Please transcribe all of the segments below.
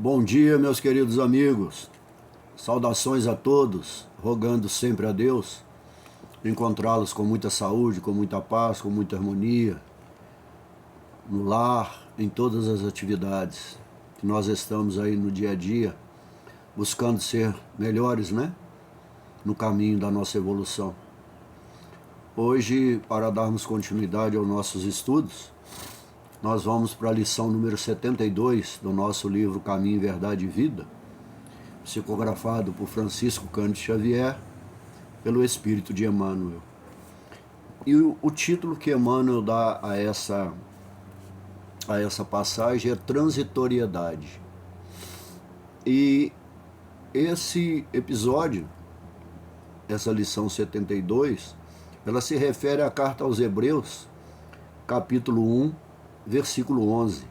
Bom dia, meus queridos amigos. Saudações a todos, rogando sempre a Deus encontrá-los com muita saúde, com muita paz, com muita harmonia, no lar, em todas as atividades que nós estamos aí no dia a dia, buscando ser melhores, né? No caminho da nossa evolução. Hoje, para darmos continuidade aos nossos estudos, nós vamos para a lição número 72 do nosso livro Caminho, Verdade e Vida, psicografado por Francisco Cândido Xavier, pelo Espírito de Emmanuel. E o título que Emmanuel dá a essa passagem é Transitoriedade. E esse episódio, essa lição 72, ela se refere à carta aos Hebreus, capítulo 1, versículo 11.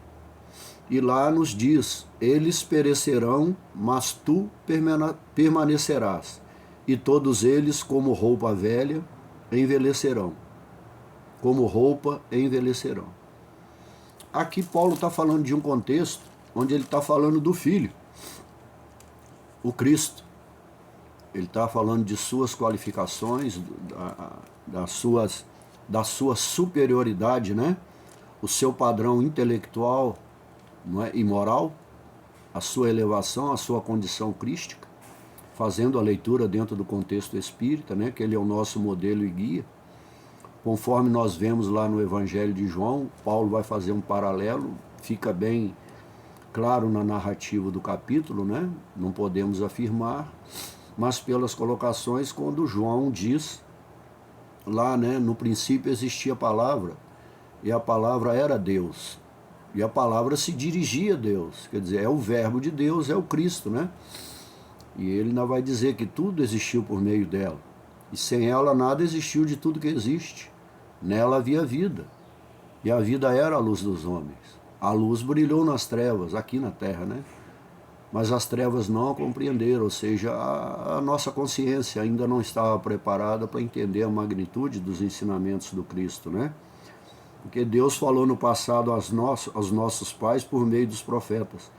E lá nos diz: eles perecerão, mas tu permanecerás, e todos eles, como roupa velha, envelhecerão. Como roupa, envelhecerão. Aqui Paulo está falando de um contexto onde ele está falando do Filho, o Cristo. Ele está falando de suas qualificações, da sua superioridade, né? O seu padrão intelectual, não é, e moral, a sua elevação, a sua condição crística, fazendo a leitura dentro do contexto espírita, né, que ele é o nosso modelo e guia. Conforme nós vemos lá no Evangelho de João, Paulo vai fazer um paralelo, fica bem claro na narrativa do capítulo, né? Não podemos afirmar, mas pelas colocações, quando João diz lá, né, no princípio existia a palavra, e a palavra era Deus, e a palavra se dirigia a Deus, quer dizer, é o verbo de Deus, é o Cristo, né? E ele ainda vai dizer que tudo existiu por meio dela, e sem ela nada existiu de tudo que existe. Nela havia vida, e a vida era a luz dos homens. A luz brilhou nas trevas, aqui na terra, né? Mas as trevas não a compreenderam, ou seja, a nossa consciência ainda não estava preparada para entender a magnitude dos ensinamentos do Cristo, né? Porque Deus falou no passado aos nossos pais por meio dos profetas.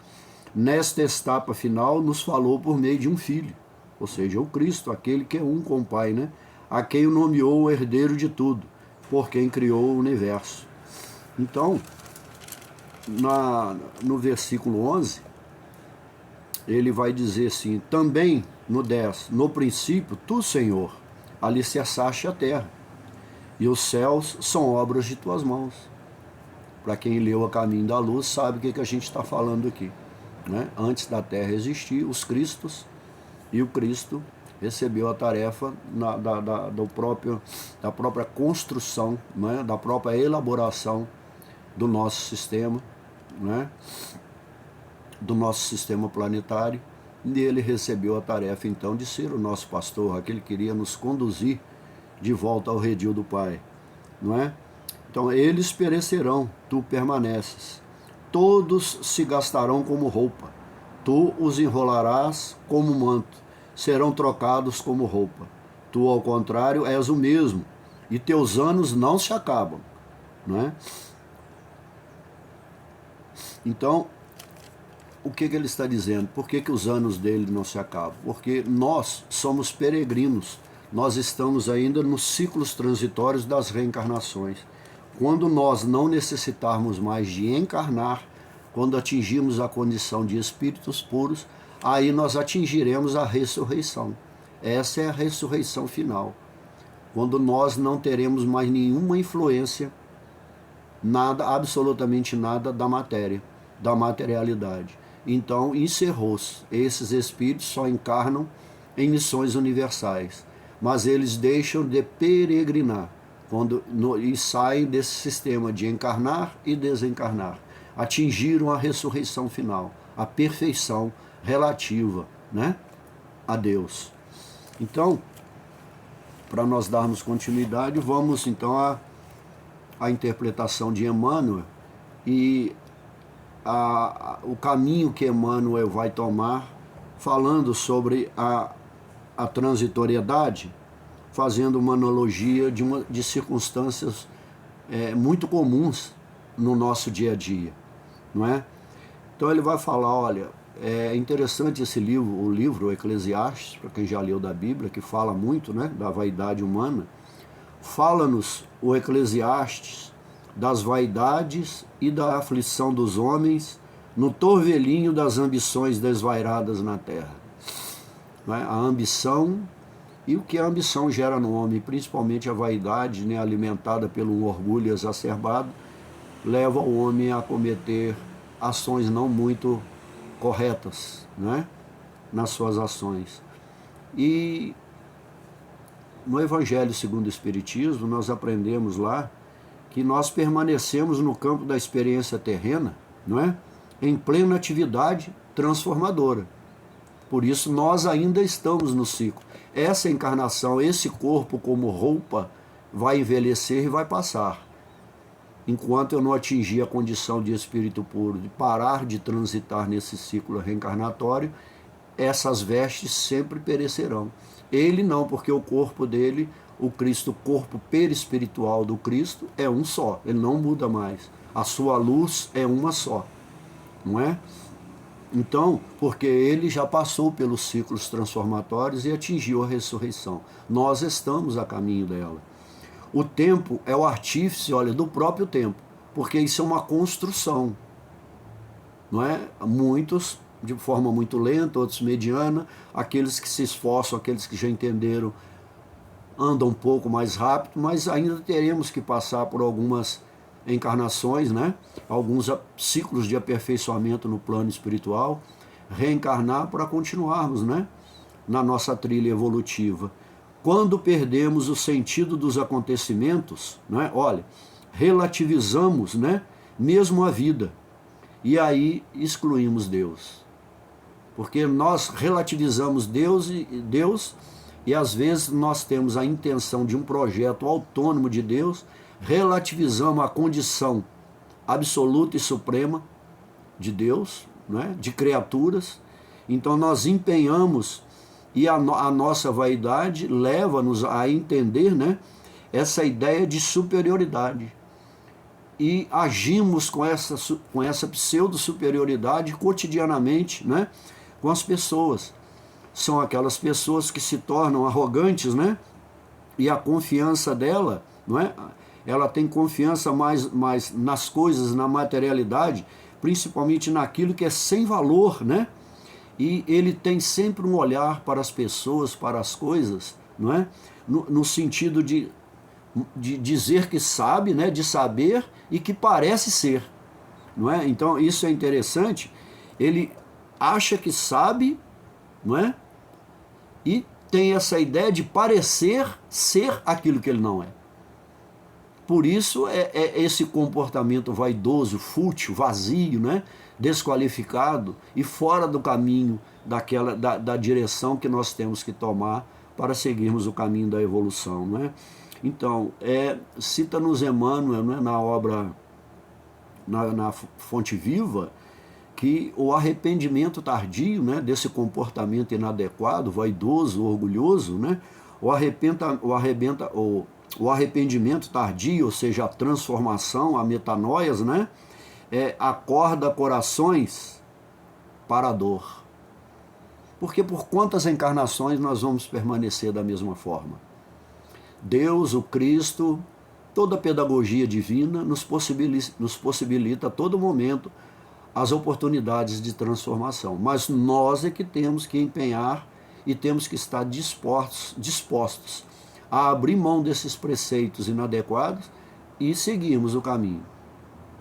Nesta etapa final nos falou por meio de um filho, ou seja, o Cristo, aquele que é um com o Pai, né? A quem o nomeou o herdeiro de tudo, por quem criou o universo. Então, no versículo 11, ele vai dizer assim: também no 10, no princípio, tu, Senhor, alicerçaste a terra, e os céus são obras de tuas mãos. Para quem leu A Caminho da Luz sabe o que a gente está falando aqui, né? Antes da terra existir, os Cristos, e o Cristo recebeu a tarefa da própria construção, né? Da própria elaboração do nosso sistema, né? Do nosso sistema planetário, e ele recebeu a tarefa então de ser o nosso pastor, aquele que queria nos conduzir de volta ao redil do Pai, não é? Então, eles perecerão, tu permaneces. Todos se gastarão como roupa, tu os enrolarás como manto, serão trocados como roupa. Tu, ao contrário, és o mesmo, e teus anos não se acabam, não é? Então, o que ele está dizendo? Por que os anos dele não se acabam? Porque nós somos peregrinos. Nós estamos ainda nos ciclos transitórios das reencarnações. Quando nós não necessitarmos mais de encarnar, quando atingirmos a condição de espíritos puros, aí nós atingiremos a ressurreição. Essa é a ressurreição final. Quando nós não teremos mais nenhuma influência, nada, absolutamente nada da matéria, da materialidade. Então encerrou-se. Esses espíritos só encarnam em missões universais, mas eles deixam de peregrinar e saem desse sistema de encarnar e desencarnar. Atingiram a ressurreição final, a perfeição relativa, né, a Deus. Então, para nós darmos continuidade, vamos então à interpretação de Emmanuel e o caminho que Emmanuel vai tomar, falando sobre a transitoriedade, fazendo uma analogia de circunstâncias muito comuns no nosso dia a dia, não é? Então ele vai falar, olha, É interessante esse livro, o livro Eclesiastes, para quem já leu da Bíblia, que fala muito, né, da vaidade humana. Fala-nos o Eclesiastes das vaidades e da aflição dos homens no torvelinho das ambições desvairadas na terra. Né? A ambição e o que a ambição gera no homem, principalmente a vaidade, né, alimentada pelo orgulho exacerbado, leva o homem a cometer ações não muito corretas, né, nas suas ações. E no Evangelho segundo o Espiritismo, nós aprendemos lá que nós permanecemos no campo da experiência terrena, não é? Em plena atividade transformadora. Por isso nós ainda estamos no ciclo. Essa encarnação, esse corpo como roupa, vai envelhecer e vai passar. Enquanto eu não atingir a condição de espírito puro, de parar de transitar nesse ciclo reencarnatório, essas vestes sempre perecerão. Ele não, porque o corpo dele, o Cristo, o corpo perispiritual do Cristo, é um só, ele não muda mais. A sua luz é uma só, não é? Então, porque ele já passou pelos ciclos transformatórios e atingiu a ressurreição. Nós estamos a caminho dela. O tempo é o artífice, olha, do próprio tempo, porque isso é uma construção, não é? Muitos de forma muito lenta, outros mediana, aqueles que se esforçam, aqueles que já entenderam, andam um pouco mais rápido, mas ainda teremos que passar por algumas encarnações, né? Alguns ciclos de aperfeiçoamento no plano espiritual, reencarnar para continuarmos, né, na nossa trilha evolutiva. Quando perdemos o sentido dos acontecimentos, né, olha, relativizamos, né, mesmo a vida, e aí excluímos Deus. Porque nós relativizamos Deus e às vezes nós temos a intenção de um projeto autônomo de Deus, relativizamos a condição absoluta e suprema de Deus, né, de criaturas. Então nós empenhamos, e a nossa vaidade leva-nos a entender, né, essa ideia de superioridade. E agimos com essa pseudo-superioridade cotidianamente, né, com as pessoas. São aquelas pessoas que se tornam arrogantes, né, e a confiança dela, não é? Ela tem confiança mais nas coisas, na materialidade, principalmente naquilo que é sem valor, né? E ele tem sempre um olhar para as pessoas, para as coisas, não é? No sentido de dizer que sabe, né? De saber e que parece ser, não é? Então isso é interessante. Ele acha que sabe, não é? E tem essa ideia de parecer ser aquilo que ele não é. Por isso é esse comportamento vaidoso, fútil, vazio, né? Desqualificado e fora do caminho da direção que nós temos que tomar para seguirmos o caminho da evolução, né? Então, cita-nos Emmanuel, né, na obra, na Fonte Viva, que o arrependimento tardio, né, desse comportamento inadequado, vaidoso, orgulhoso, né, o arrependimento tardio, ou seja, a transformação, a metanoias, né, acorda corações para a dor. Porque por quantas encarnações nós vamos permanecer da mesma forma? Deus, o Cristo, toda a pedagogia divina nos possibilita a todo momento as oportunidades de transformação. Mas nós é que temos que empenhar e temos que estar dispostos a abrir mão desses preceitos inadequados e seguirmos o caminho,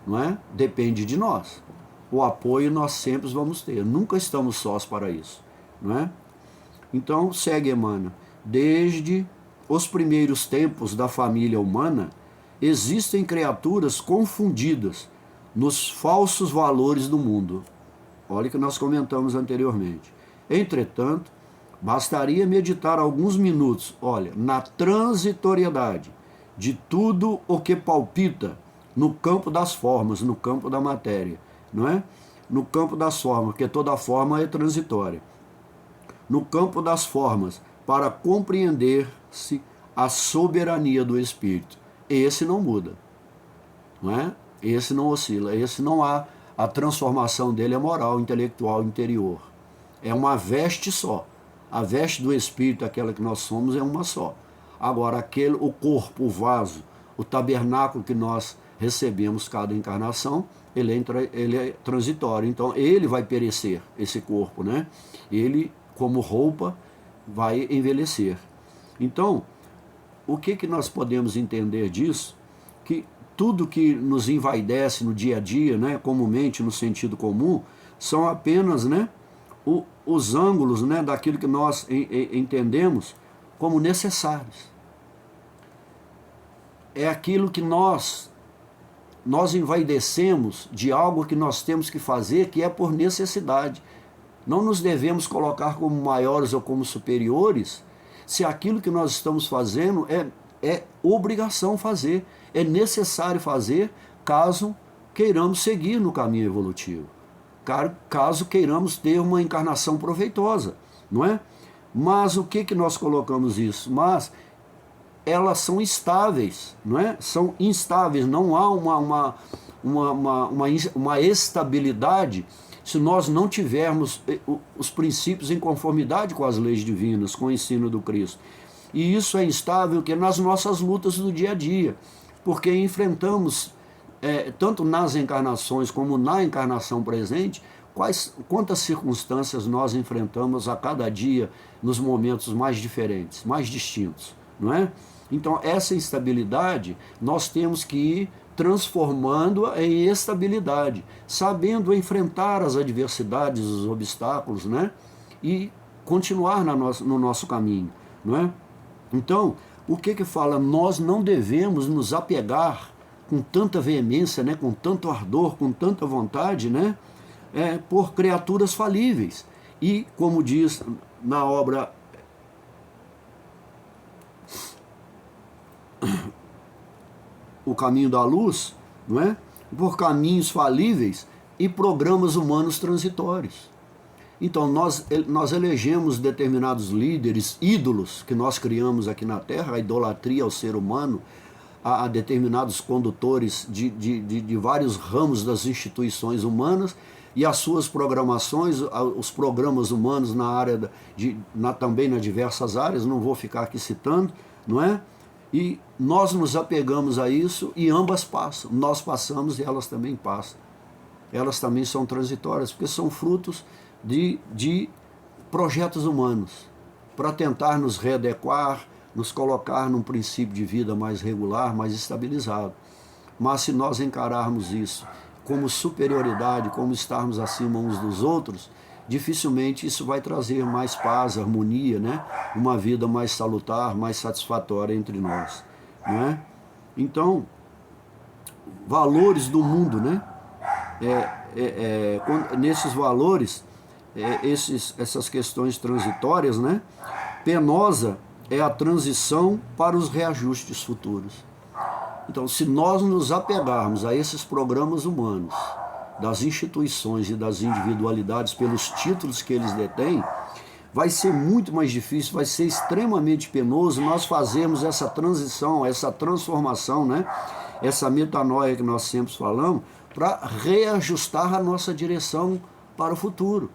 não é? Depende de nós. O apoio nós sempre vamos ter, nunca estamos sós para isso, não é? Então, segue Emmanuel. Desde os primeiros tempos da família humana, existem criaturas confundidas nos falsos valores do mundo. Olha que nós comentamos anteriormente. Entretanto, bastaria meditar alguns minutos, olha, na transitoriedade de tudo o que palpita no campo das formas, no campo da matéria, não é? No campo das formas, porque toda forma é transitória. No campo das formas, para compreender-se a soberania do Espírito. Esse não muda, não é? Esse não oscila, esse não há a transformação dele é moral, intelectual, interior. É uma veste só. A veste do Espírito, aquela que nós somos, é uma só. Agora, o corpo, o vaso, o tabernáculo que nós recebemos cada encarnação, ele é transitório. Então, ele vai perecer, esse corpo, né? Ele, como roupa, vai envelhecer. Então, o que nós podemos entender disso? Que tudo que nos envaidece no dia a dia, né, comumente, no sentido comum, são apenas, né, os ângulos, né, daquilo que nós entendemos como necessários. É aquilo que nós envaidecemos de algo que nós temos que fazer, que é por necessidade. Não nos devemos colocar como maiores ou como superiores, se aquilo que nós estamos fazendo é obrigação fazer, é necessário fazer, caso queiramos seguir no caminho evolutivo, caso queiramos ter uma encarnação proveitosa, não é? Mas o que nós colocamos isso? Mas elas são instáveis, não é? São instáveis, não há uma estabilidade se nós não tivermos os princípios em conformidade com as leis divinas, com o ensino do Cristo. E isso é instável que nas nossas lutas do dia a dia, porque enfrentamos, tanto nas encarnações como na encarnação presente, quantas circunstâncias nós enfrentamos a cada dia nos momentos mais diferentes, mais distintos, não é? Então, essa instabilidade nós temos que ir transformando-a em estabilidade, sabendo enfrentar as adversidades, os obstáculos, né? E continuar no nosso caminho, não é? Então, o que fala? Nós não devemos nos apegar com tanta veemência, né? Com tanto ardor, com tanta vontade, né? Por criaturas falíveis. E, como diz na obra O Caminho da Luz, não é? Por caminhos falíveis e programas humanos transitórios. Então, nós elegemos determinados líderes, ídolos que nós criamos aqui na Terra, a idolatria ao ser humano, a determinados condutores de vários ramos das instituições humanas e as suas programações, os programas humanos na área, também nas diversas áreas, não vou ficar aqui citando, não é? E nós nos apegamos a isso e ambas passam. Nós passamos e elas também passam. Elas também são transitórias, porque são frutos de projetos humanos, para tentar nos readequar, nos colocar num princípio de vida mais regular, mais estabilizado. Mas se nós encararmos isso como superioridade, como estarmos acima uns dos outros, dificilmente isso vai trazer mais paz, harmonia, né? Uma vida mais salutar, mais satisfatória entre nós, não é? Então, valores do mundo, né? Nesses valores, essas questões transitórias, né? Penosa é a transição para os reajustes futuros. Então, se nós nos apegarmos a esses programas humanos, das instituições e das individualidades pelos títulos que eles detêm, vai ser muito mais difícil, vai ser extremamente penoso nós fazermos essa transição, essa transformação, né? Essa metanoia que nós sempre falamos, para reajustar a nossa direção para o futuro.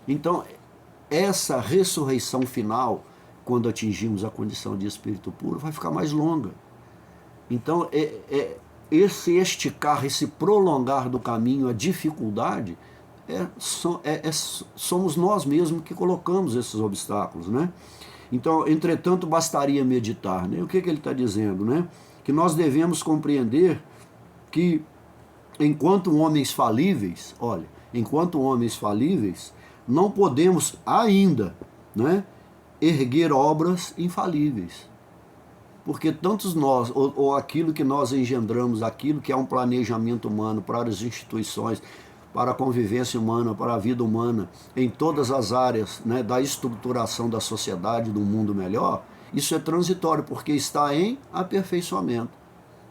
Então, essa ressurreição final, quando atingimos a condição de espírito puro, vai ficar mais longa. Então, esse esticar, esse prolongar do caminho, a dificuldade, somos nós mesmos que colocamos esses obstáculos, né? Então, entretanto, bastaria meditar, né? O que ele está dizendo, né? Que nós devemos compreender que, enquanto homens falíveis, não podemos ainda, né, erguer obras infalíveis. Porque tantos nós, ou aquilo que nós engendramos, aquilo que é um planejamento humano para as instituições, para a convivência humana, para a vida humana, em todas as áreas, né, da estruturação da sociedade, do mundo melhor, isso é transitório, porque está em aperfeiçoamento,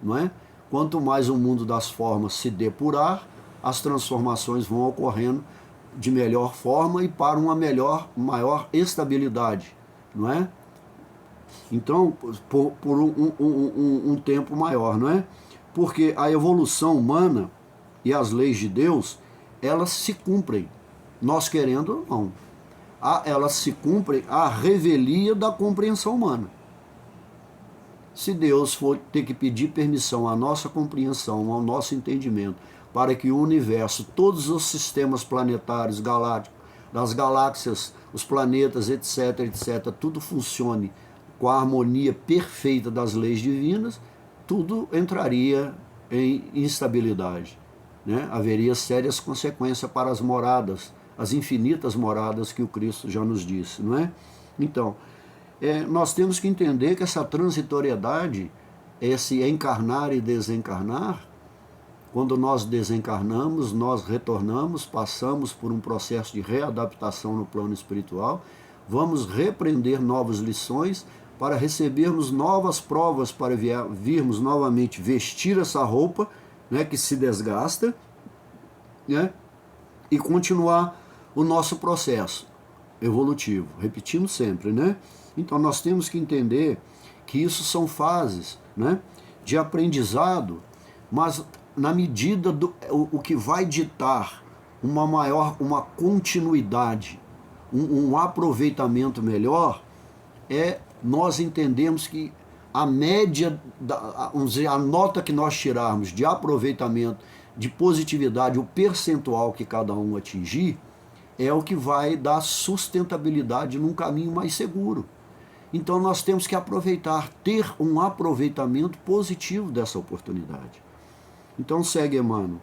não é? Quanto mais o mundo das formas se depurar, as transformações vão ocorrendo de melhor forma e para uma maior estabilidade, não é? Então, por um tempo maior, não é? Porque a evolução humana e as leis de Deus, elas se cumprem, nós querendo ou não. Elas se cumprem à revelia da compreensão humana. Se Deus for ter que pedir permissão à nossa compreensão, ao nosso entendimento, para que o universo, todos os sistemas planetários, galácticos, das galáxias, os planetas, etc., etc., tudo funcione com a harmonia perfeita das leis divinas, tudo entraria em instabilidade, né? Haveria sérias consequências para as moradas, as infinitas moradas que o Cristo já nos disse, não é? Então, nós temos que entender que essa transitoriedade, esse encarnar e desencarnar, quando nós desencarnamos, nós retornamos, passamos por um processo de readaptação no plano espiritual, vamos repreender novas lições para recebermos novas provas, para virmos novamente vestir essa roupa, né, que se desgasta, né, e continuar o nosso processo evolutivo, repetindo sempre, né? Então nós temos que entender que isso são fases, né, de aprendizado, mas na medida do o que vai ditar uma continuidade, um aproveitamento melhor, nós entendemos que a média, vamos dizer, a nota que nós tirarmos de aproveitamento, de positividade, o percentual que cada um atingir, é o que vai dar sustentabilidade num caminho mais seguro. Então nós temos que aproveitar, ter um aproveitamento positivo dessa oportunidade. Então segue, Emmanuel.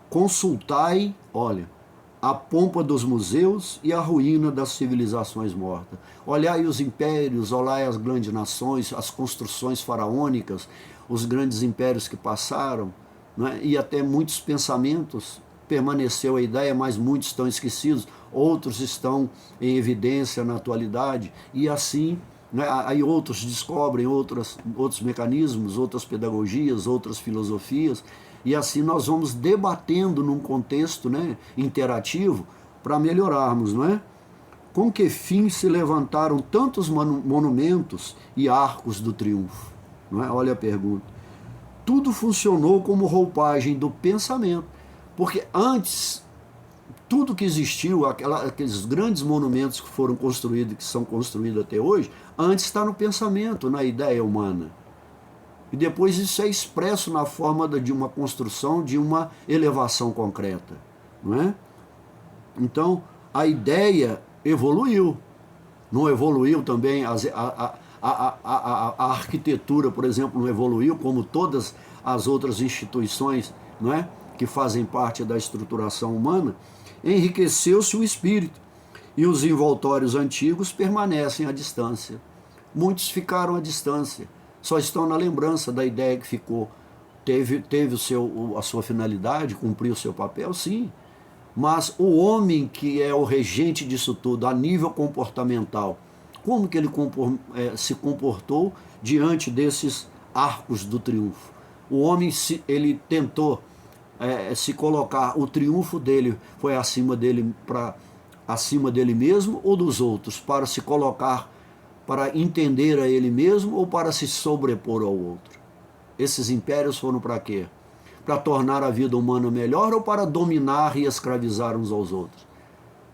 Consultai, olha, a pompa dos museus e a ruína das civilizações mortas. Olhai os impérios, olhai as grandes nações, as construções faraônicas, os grandes impérios que passaram, né? E até muitos pensamentos, permaneceu a ideia, mas muitos estão esquecidos, outros estão em evidência na atualidade, e assim, né, aí outros descobrem outros mecanismos, outras pedagogias, outras filosofias, e assim nós vamos debatendo num contexto, né, interativo para melhorarmos, não é? Com que fim se levantaram tantos monumentos e arcos do triunfo? Não é? Olha a pergunta. Tudo funcionou como roupagem do pensamento, porque antes, tudo que existiu, aqueles grandes monumentos que foram construídos, que são construídos até hoje, antes está no pensamento, na ideia humana. E depois isso é expresso na forma de uma construção, de uma elevação concreta, não é? Então, a ideia evoluiu. Não evoluiu também a arquitetura, por exemplo, não evoluiu, como todas as outras instituições, não é, que fazem parte da estruturação humana. Enriqueceu-se o espírito e os envoltórios antigos permanecem à distância. Muitos ficaram à distância, só estão na lembrança da ideia que ficou. Teve a sua finalidade, cumpriu o seu papel, sim. Mas o homem que é o regente disso tudo, a nível comportamental, como que ele se comportou diante desses arcos do triunfo? O homem, ele tentou se colocar, o triunfo dele foi acima dele mesmo ou dos outros, para se colocar, para entender a ele mesmo ou para se sobrepor ao outro? Esses impérios foram para quê? Para tornar a vida humana melhor ou para dominar e escravizar uns aos outros?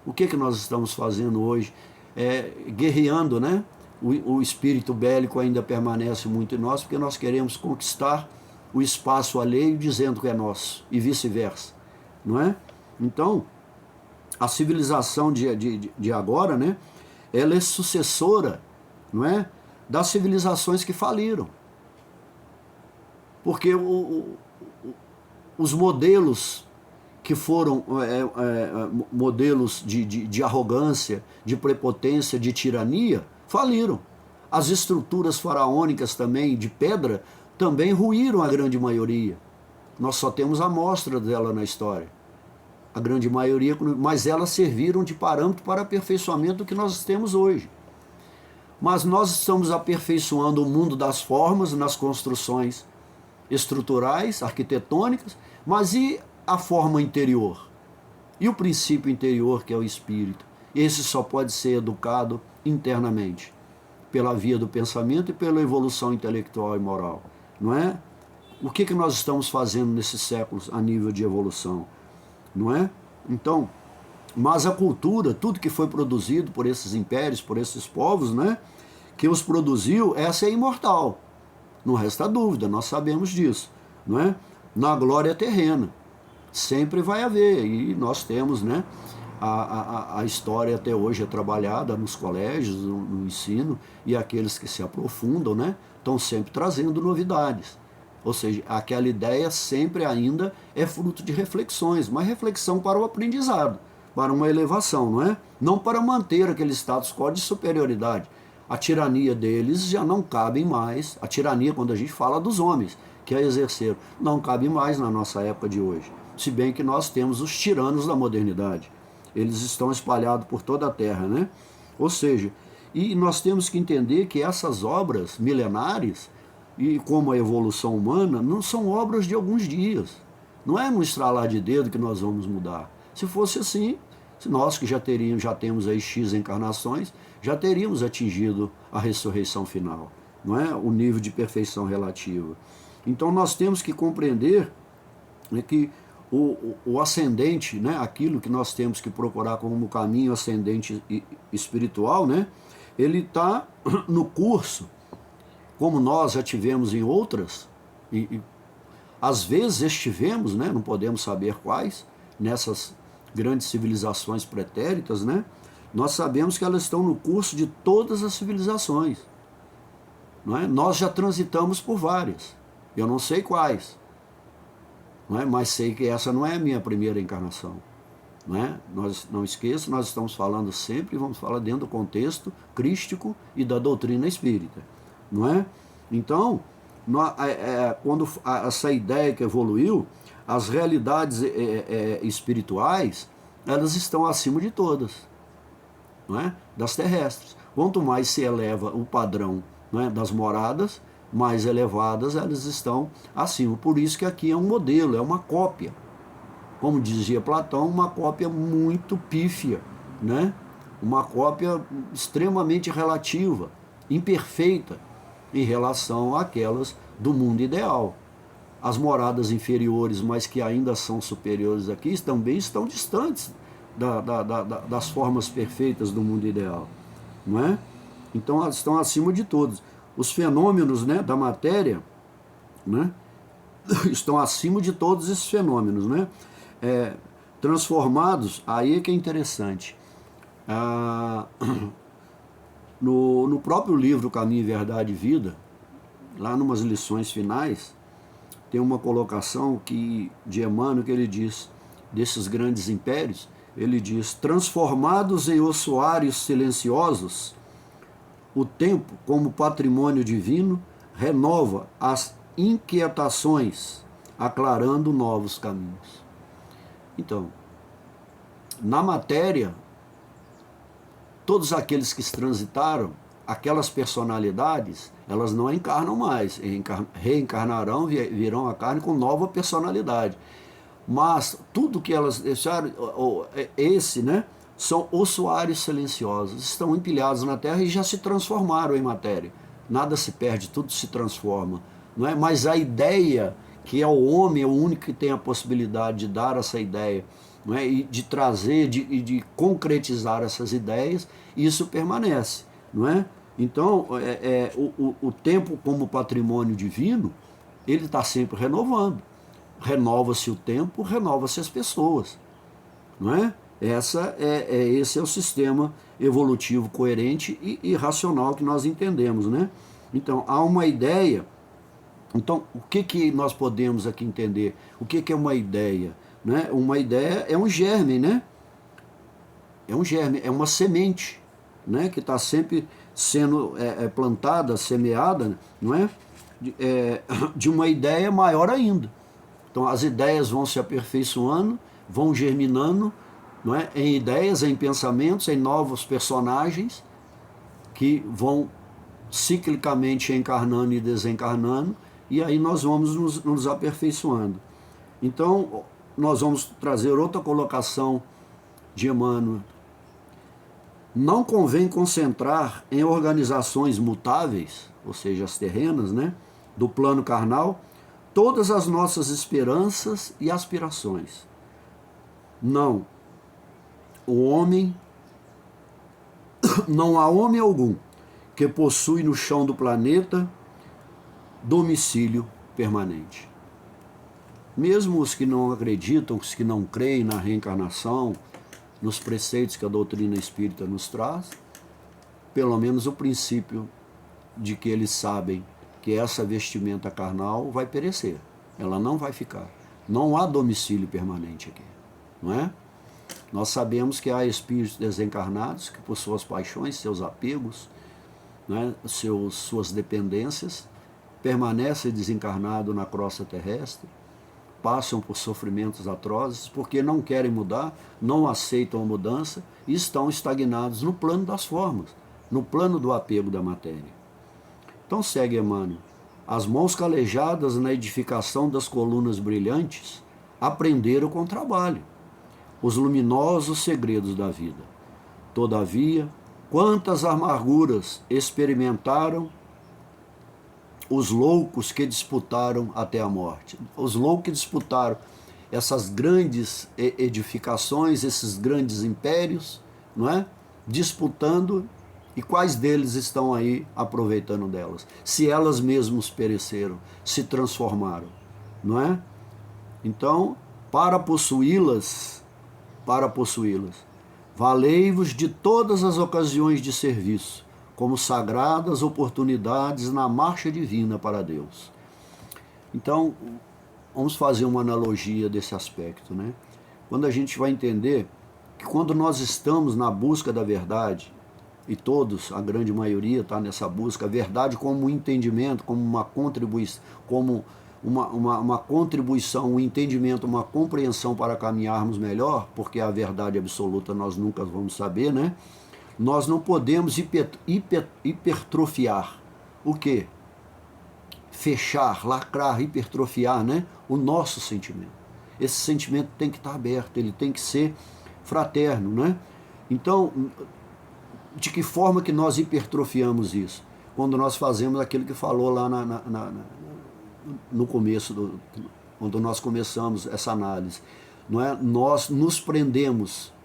O que nós estamos fazendo hoje? Guerreando, né? O espírito bélico ainda permanece muito em nós, porque nós queremos conquistar o espaço alheio dizendo que é nosso, e vice-versa, não é? Então, a civilização de agora, né? Ela é sucessora, não é, das civilizações que faliram. Porque os modelos que foram modelos de arrogância, de prepotência, de tirania, faliram. As estruturas faraônicas também, de pedra, também ruíram a grande maioria. Nós só temos a amostra dela na história. A grande maioria, mas elas serviram de parâmetro para aperfeiçoamento do que nós temos hoje. Mas nós estamos aperfeiçoando o mundo das formas nas construções estruturais, arquitetônicas, mas e a forma interior? E o princípio interior, que é o espírito? Esse só pode ser educado internamente, pela via do pensamento e pela evolução intelectual e moral, não é? O que nós estamos fazendo nesses séculos a nível de evolução, não é? Então, mas a cultura, tudo que foi produzido por esses impérios, por esses povos, né, que os produziu, essa é imortal. Não resta dúvida, nós sabemos disso, não é? Na glória terrena. Sempre vai haver, e nós temos, né? A história até hoje é trabalhada nos colégios, no ensino, e aqueles que se aprofundam, né? Estão sempre trazendo novidades. Ou seja, aquela ideia sempre ainda é fruto de reflexões, mas reflexão para o aprendizado, para uma elevação, não é? Não para manter aquele status quo de superioridade. A tirania deles já não cabe mais, a tirania quando a gente fala dos homens que a exerceram, não cabe mais na nossa época de hoje. Se bem que nós temos os tiranos da modernidade. Eles estão espalhados por toda a terra, né? Ou seja, e nós temos que entender que essas obras milenares, e como a evolução humana, não são obras de alguns dias. Não é no estralar de dedo que nós vamos mudar. Se fosse assim, nós que já temos aí X encarnações, já teríamos atingido a ressurreição final, não é? O nível de perfeição relativa. Então nós temos que compreender, né, que o ascendente, né, aquilo que nós temos que procurar como caminho ascendente espiritual, né, ele está no curso, como nós já tivemos em outras, e às vezes estivemos, né, não podemos saber quais, nessas grandes civilizações pretéritas, né, nós sabemos que elas estão no curso de todas as civilizações. Não é? Nós já transitamos por várias, eu não sei quais, não é? Mas sei que essa não é a minha primeira encarnação. Não é? Nós, não esqueça, nós estamos falando sempre, vamos falar dentro do contexto crístico e da doutrina espírita. Não é? Então, quando essa ideia que evoluiu, as realidades espirituais, elas estão acima de todas, não é? Das terrestres. Quanto mais se eleva o padrão, não é, das moradas, mais elevadas elas estão acima. Por isso que aqui é um modelo, é uma cópia. Como dizia Platão, uma cópia muito pífia, né? Uma cópia extremamente relativa, imperfeita em relação àquelas do mundo ideal. As moradas inferiores, mas que ainda são superiores aqui, também estão distantes das formas perfeitas do mundo ideal, não é? Então elas estão acima de todos. Os fenômenos, né, da matéria, né, estão acima de todos esses fenômenos, né? Transformados, aí é que é interessante. No próprio livro Caminho, Verdade e Vida, lá numas lições finais, tem uma colocação de Emmanuel que ele diz, desses grandes impérios, ele diz: transformados em ossuários silenciosos, o tempo, como patrimônio divino, renova as inquietações, aclarando novos caminhos. Então, na matéria, todos aqueles que transitaram, aquelas personalidades, elas não encarnam mais, reencarnarão, virão a carne com nova personalidade. Mas tudo que elas deixaram, né, são ossuários silenciosos, estão empilhados na terra e já se transformaram em matéria. Nada se perde, tudo se transforma, não é? Mas a ideia, que é o homem, é o único que tem a possibilidade de dar essa ideia, não é? E de trazer, de concretizar essas ideias, isso permanece, não é? Então, o tempo como patrimônio divino, ele está sempre renovando. Renova-se o tempo, renova-se as pessoas, não é? Esse é o sistema evolutivo coerente e racional que nós entendemos, né? Então, há uma ideia. Então, o que nós podemos aqui entender? O que é uma ideia? Né? Uma ideia é um germe, né? É um germe, é uma semente, né? Que está sempre sendo plantada, semeada, não é? De uma ideia maior ainda. Então, as ideias vão se aperfeiçoando, vão germinando, não é? Em ideias, em pensamentos, em novos personagens que vão ciclicamente encarnando e desencarnando, e aí nós vamos nos aperfeiçoando. Então, nós vamos trazer outra colocação de Emmanuel. Não convém concentrar em organizações mutáveis, ou seja, as terrenas, né, do plano carnal, todas as nossas esperanças e aspirações. Não, o homem, não há homem algum que possui no chão do planeta domicílio permanente. Mesmo os que não acreditam, os que não creem na reencarnação, nos preceitos que a doutrina espírita nos traz, pelo menos o princípio de que eles sabem que essa vestimenta carnal vai perecer, ela não vai ficar. Não há domicílio permanente aqui, não é? Nós sabemos que há espíritos desencarnados que, por suas paixões, seus apegos, né, suas dependências, permanecem desencarnados na crosta terrestre, passam por sofrimentos atrozes, porque não querem mudar, não aceitam a mudança e estão estagnados no plano das formas, no plano do apego da matéria. Então segue Emmanuel. As mãos calejadas na edificação das colunas brilhantes aprenderam com trabalho os luminosos segredos da vida. Todavia, quantas amarguras experimentaram os loucos que disputaram até a morte. Os loucos que disputaram essas grandes edificações, esses grandes impérios, não é? Disputando, e quais deles estão aí aproveitando delas? Se elas mesmas pereceram, se transformaram, não é? Então, para possuí-las, valei-vos de todas as ocasiões de serviço, como sagradas oportunidades na marcha divina para Deus. Então, vamos fazer uma analogia desse aspecto, né? Quando a gente vai entender que quando nós estamos na busca da verdade, e todos, a grande maioria está nessa busca, a verdade como um entendimento, como uma contribuição, um entendimento, uma compreensão para caminharmos melhor, porque a verdade absoluta nós nunca vamos saber, né? Nós não podemos hipertrofiar. O quê? Fechar, lacrar, hipertrofiar, né? O nosso sentimento. Esse sentimento tem que estar aberto, ele tem que ser fraterno, né? Então, de que forma que nós hipertrofiamos isso? Quando nós fazemos aquilo que falou lá no começo, quando nós começamos essa análise, não é? Nós nos prendemos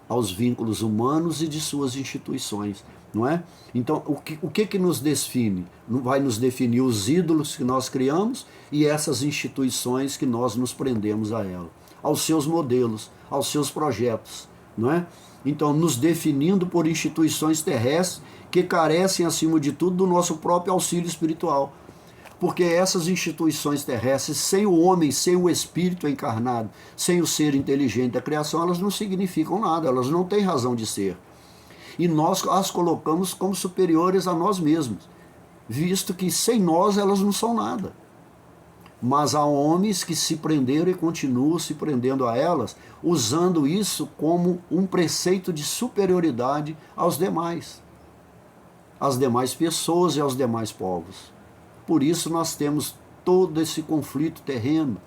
aos vínculos humanos e de suas instituições, não é? Então, o que nos define? Vai nos definir os ídolos que nós criamos e essas instituições que nós nos prendemos a ela, aos seus modelos, aos seus projetos, não é? Então, nos definindo por instituições terrestres que carecem, acima de tudo, do nosso próprio auxílio espiritual. Porque essas instituições terrestres, sem o homem, sem o espírito encarnado, sem o ser inteligente da criação, elas não significam nada, elas não têm razão de ser. E nós as colocamos como superiores a nós mesmos, visto que sem nós elas não são nada. Mas há homens que se prenderam e continuam se prendendo a elas, usando isso como um preceito de superioridade aos demais, às demais pessoas e aos demais povos. Por isso nós temos todo esse conflito terreno,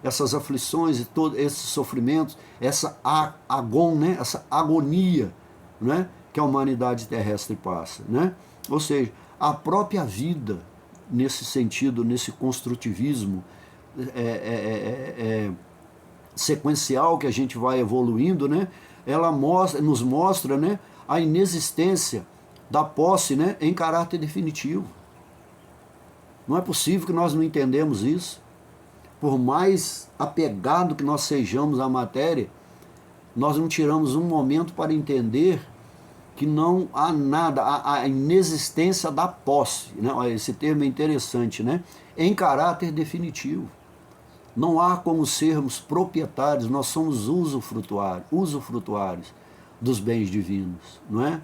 essas aflições e todos esses sofrimentos, essa né? Essa agonia, né? Que a humanidade terrestre passa, né? Ou seja, a própria vida, nesse sentido, nesse construtivismo sequencial que a gente vai evoluindo, né? Ela nos mostra, né, a inexistência da posse, né, em caráter definitivo. Não é possível que nós não entendemos isso. Por mais apegado que nós sejamos à matéria, nós não tiramos um momento para entender que não há nada, a inexistência da posse, né? Esse termo é interessante, né? Em caráter definitivo. Não há como sermos proprietários, nós somos usufrutuários dos bens divinos, não é?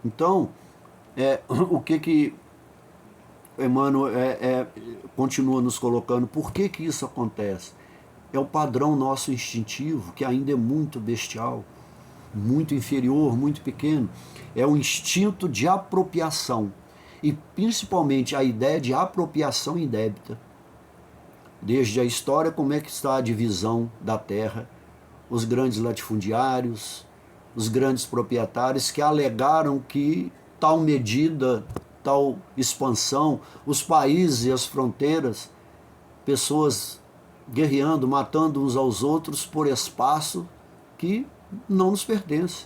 Então, o que Emmanuel continua nos colocando, por que isso acontece? É o padrão nosso instintivo, que ainda é muito bestial, muito inferior, muito pequeno. É o instinto de apropriação, e principalmente a ideia de apropriação indébita. Desde a história, como é que está a divisão da terra, os grandes latifundiários, os grandes proprietários que alegaram que tal medida, tal expansão, os países e as fronteiras, pessoas guerreando, matando uns aos outros por espaço que não nos pertence.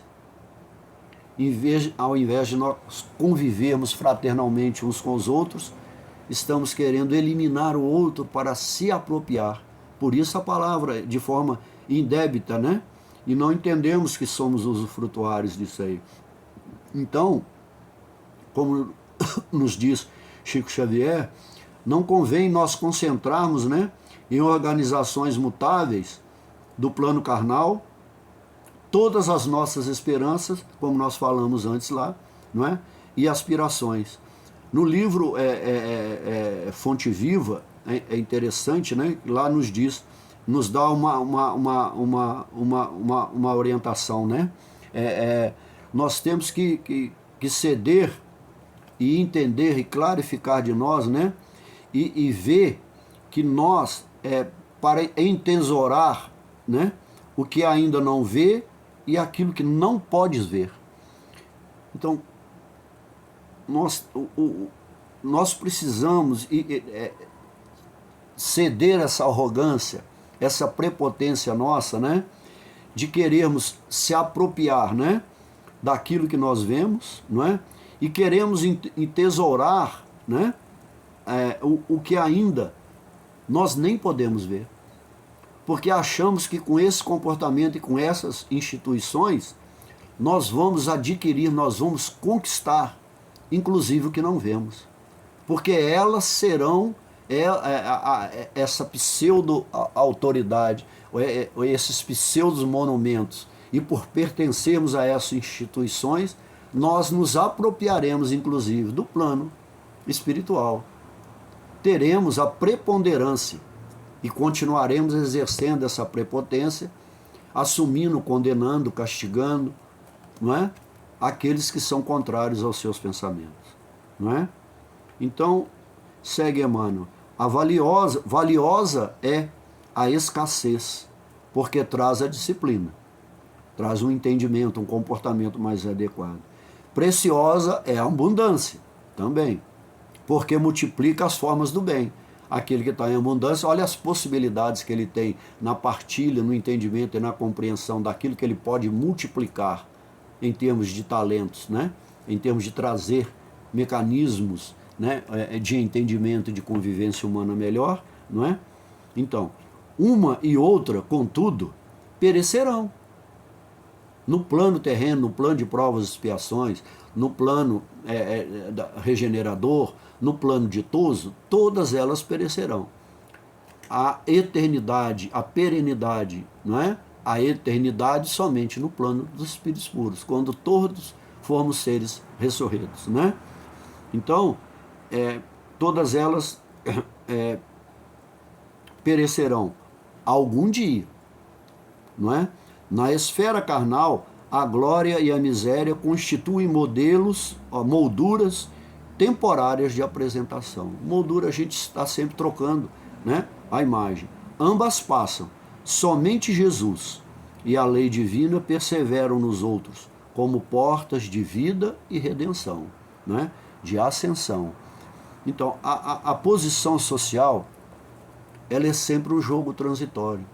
Ao invés de nós convivermos fraternalmente uns com os outros, estamos querendo eliminar o outro para se apropriar. Por isso a palavra de forma indébita, né? E não entendemos que somos usufrutuários disso aí. Então, como nos diz Chico Xavier, não convém nós concentrarmos, né, em organizações mutáveis do plano carnal todas as nossas esperanças, como nós falamos antes lá, não é? E aspirações. No livro Fonte Viva, é interessante, né? Lá nos diz, nos dá uma orientação, né? Nós temos que ceder e entender e clarificar de nós, né? E ver que nós, para entesourar, né, o que ainda não vê e aquilo que não podes ver. Então, nós precisamos ceder essa arrogância, essa prepotência nossa, né, de querermos se apropriar, né, daquilo que nós vemos, não é? E queremos entesourar, né, o que ainda nós nem podemos ver. Porque achamos que com esse comportamento e com essas instituições, nós vamos adquirir, nós vamos conquistar, inclusive o que não vemos. Porque elas serão essa pseudo-autoridade, esses pseudo-monumentos. E por pertencermos a essas instituições, nós nos apropriaremos, inclusive, do plano espiritual. Teremos a preponderância e continuaremos exercendo essa prepotência, assumindo, condenando, castigando, não é? Aqueles que são contrários aos seus pensamentos, não é? Então, segue Emmanuel, valiosa é a escassez, porque traz a disciplina, traz um entendimento, um comportamento mais adequado. Preciosa é a abundância, também, porque multiplica as formas do bem. Aquele que está em abundância, olha as possibilidades que ele tem na partilha, no entendimento e na compreensão daquilo que ele pode multiplicar em termos de talentos, né? Em termos de trazer mecanismos, né, de entendimento e de convivência humana melhor, não é? Então, uma e outra, contudo, perecerão. No plano terreno, no plano de provas e expiações, no plano regenerador, no plano ditoso, todas elas perecerão. A eternidade, a perenidade, não é? A eternidade somente no plano dos espíritos puros, quando todos formos seres ressurretos, né? Então, todas elas perecerão algum dia, não é? Na esfera carnal, a glória e a miséria constituem modelos, molduras temporárias de apresentação. Moldura a gente está sempre trocando, né, a imagem. Ambas passam. Somente Jesus e a lei divina perseveram nos outros, como portas de vida e redenção, né, de ascensão. Então, a posição social, ela é sempre um jogo transitório.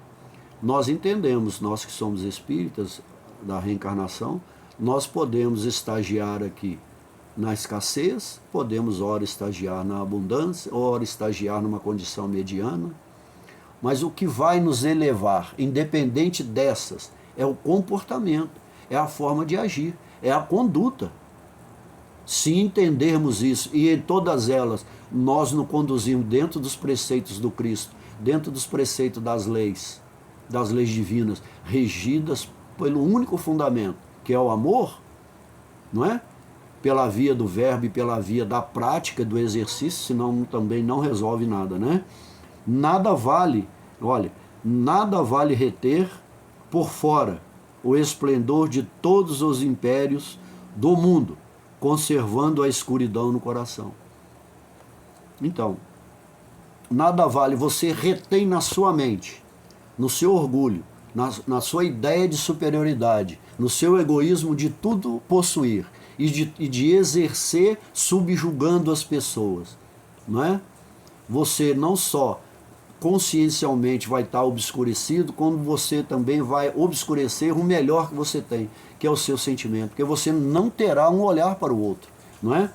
Nós entendemos, nós que somos espíritas da reencarnação, nós podemos estagiar aqui na escassez, podemos ora estagiar na abundância, ora estagiar numa condição mediana, mas o que vai nos elevar, independente dessas, é o comportamento, é a forma de agir, é a conduta. Se entendermos isso, e em todas elas nós nos conduzimos dentro dos preceitos do Cristo, dentro dos preceitos das leis divinas, regidas pelo único fundamento, que é o amor, não é? Pela via do verbo e pela via da prática, do exercício, senão também não resolve nada, né? Nada vale reter por fora o esplendor de todos os impérios do mundo, conservando a escuridão no coração. Então, nada vale, você retém na sua mente, no seu orgulho, na sua ideia de superioridade, no seu egoísmo de tudo possuir e de exercer subjugando as pessoas, não é? Você não só consciencialmente vai estar obscurecido, quando você também vai obscurecer o melhor que você tem, que é o seu sentimento, porque você não terá um olhar para o outro, não é?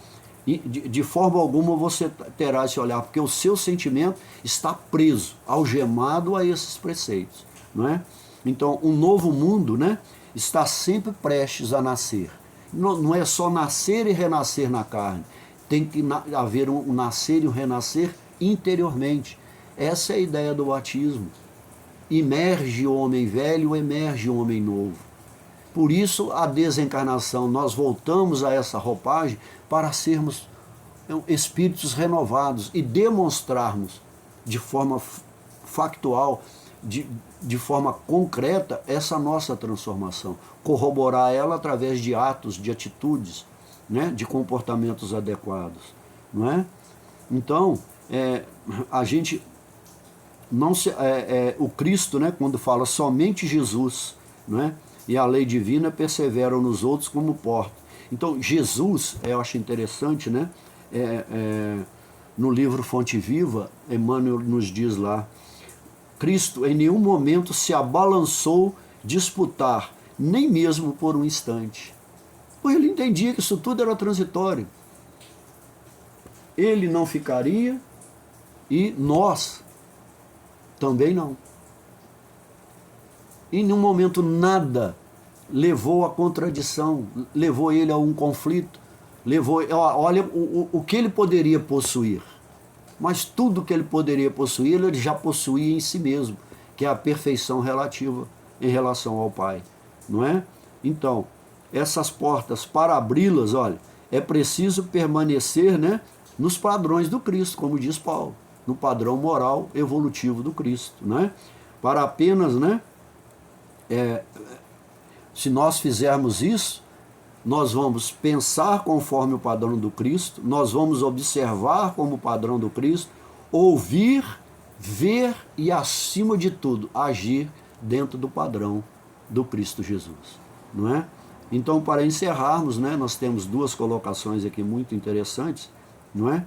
E de forma alguma você terá esse olhar, porque o seu sentimento está preso, algemado a esses preceitos, não é? Então, um novo mundo, né, está sempre prestes a nascer. Não é só nascer e renascer na carne, tem que haver um nascer e um renascer interiormente. Essa é a ideia do batismo. Emerge o homem velho, emerge o homem novo. Por isso, a desencarnação, nós voltamos a essa roupagem para sermos espíritos renovados e demonstrarmos de forma factual, de forma concreta, essa nossa transformação. Corroborar ela através de atos, de atitudes, né, de comportamentos adequados. Não é? Então, a gente não se, o Cristo, né, quando fala somente Jesus, não é? E a lei divina persevera nos outros como porta. Então, Jesus, eu acho interessante, né? No livro Fonte Viva, Emmanuel nos diz lá, Cristo em nenhum momento se abalançou disputar, nem mesmo por um instante. Pois ele entendia que isso tudo era transitório. Ele não ficaria e nós também não. Em nenhum momento nada levou à contradição, levou ele a um conflito, olha o que ele poderia possuir. Mas tudo que ele poderia possuir, ele já possuía em si mesmo, que é a perfeição relativa em relação ao Pai, não é? Então, essas portas, para abri-las, olha, é preciso permanecer, né, nos padrões do Cristo, como diz Paulo, no padrão moral evolutivo do Cristo, né? Para apenas, né, se nós fizermos isso, nós vamos pensar conforme o padrão do Cristo, nós vamos observar como o padrão do Cristo, ouvir, ver e, acima de tudo, agir dentro do padrão do Cristo Jesus, não é? Então, para encerrarmos, né, nós temos duas colocações aqui muito interessantes, não é?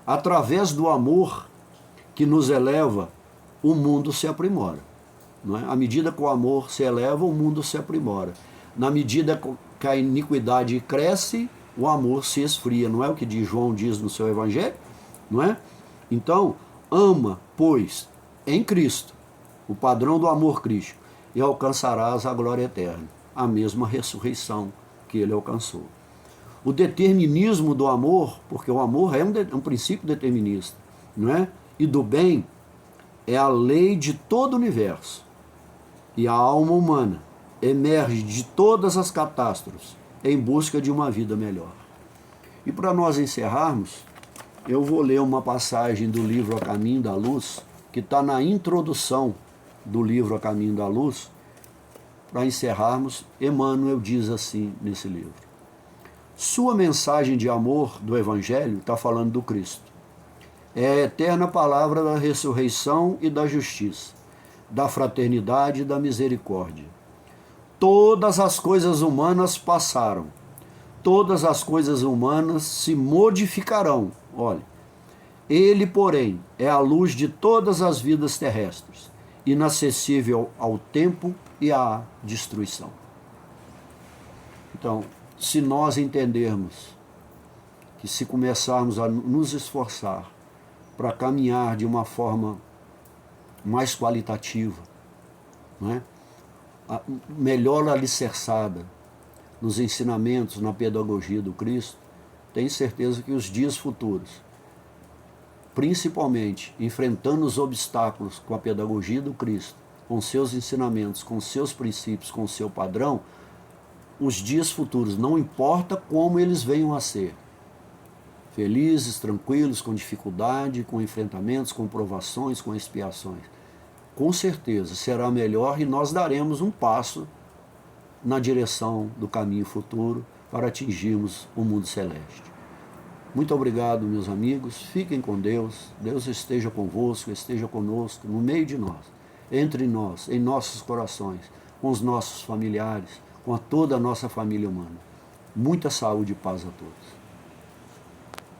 Através do amor que nos eleva, o mundo se aprimora. Não é? À medida que o amor se eleva, o mundo se aprimora. Na medida que a iniquidade cresce, o amor se esfria. Não é o que João diz no seu Evangelho? Não é? Então, ama, pois, em Cristo, o padrão do amor crístico, e alcançarás a glória eterna, a mesma ressurreição que ele alcançou. O determinismo do amor, porque o amor é um princípio determinista, não é? E do bem é a lei de todo o universo. E a alma humana emerge de todas as catástrofes em busca de uma vida melhor. E para nós encerrarmos, eu vou ler uma passagem do livro A Caminho da Luz, que está na introdução do livro A Caminho da Luz. Para encerrarmos, Emmanuel diz assim nesse livro: sua mensagem de amor do Evangelho, está falando do Cristo, é a eterna palavra da ressurreição e da justiça, da fraternidade e da misericórdia. Todas as coisas humanas passaram, todas as coisas humanas se modificarão. Olha, ele, porém, é a luz de todas as vidas terrestres, inacessível ao tempo e à destruição. Então, se nós entendermos que se começarmos a nos esforçar para caminhar de uma forma mais qualitativa, não é? Melhor alicerçada nos ensinamentos, na pedagogia do Cristo, tenho certeza que os dias futuros, principalmente enfrentando os obstáculos com a pedagogia do Cristo, com seus ensinamentos, com seus princípios, com seu padrão, os dias futuros, não importa como eles venham a ser, felizes, tranquilos, com dificuldade, com enfrentamentos, com provações, com expiações, com certeza será melhor e nós daremos um passo na direção do caminho futuro para atingirmos o mundo celeste. Muito obrigado, meus amigos, fiquem com Deus, Deus esteja convosco, esteja conosco, no meio de nós, entre nós, em nossos corações, com os nossos familiares, com toda a nossa família humana. Muita saúde e paz a todos.